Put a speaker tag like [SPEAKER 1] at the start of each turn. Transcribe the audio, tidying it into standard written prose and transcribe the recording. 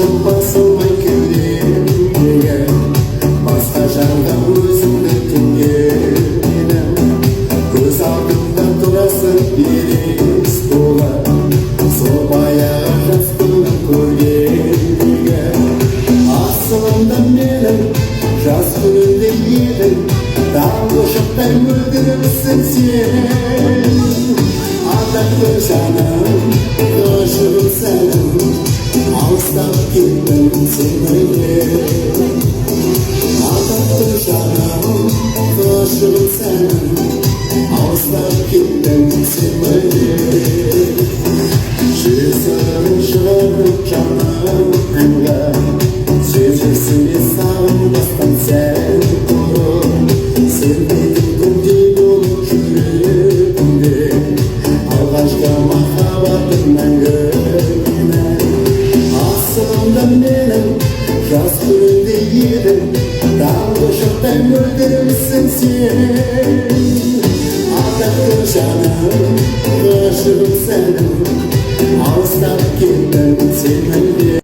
[SPEAKER 1] Қажып басылмай кеудемдегі басқа жанға өзіңді теңгермедім. Көз алдымда тұрасың елес болып, сол баяғы жас күнін көргендегі. Асылымда менің жас күнімде едің, таңғы шықтай мөлдірімсің сен. Атақты жаным, ғашығым сәнім, алыстап кеттің сен неге? Атақты жаным, ғашығым сәнім, алыстап кеттің сен неге? Жесірін шығарып жаным әнға, сезесіме сағынбастан сән құрып, сен менің күндей болып жүрегімде, алғашқы махаббатым мәңгі менің. Асылымда менің жас күнімде едің, таңғы шықтай мөлдірімсің сен. Атақты жаным, ғашығым сәнім, алыстап кеттің сен неге?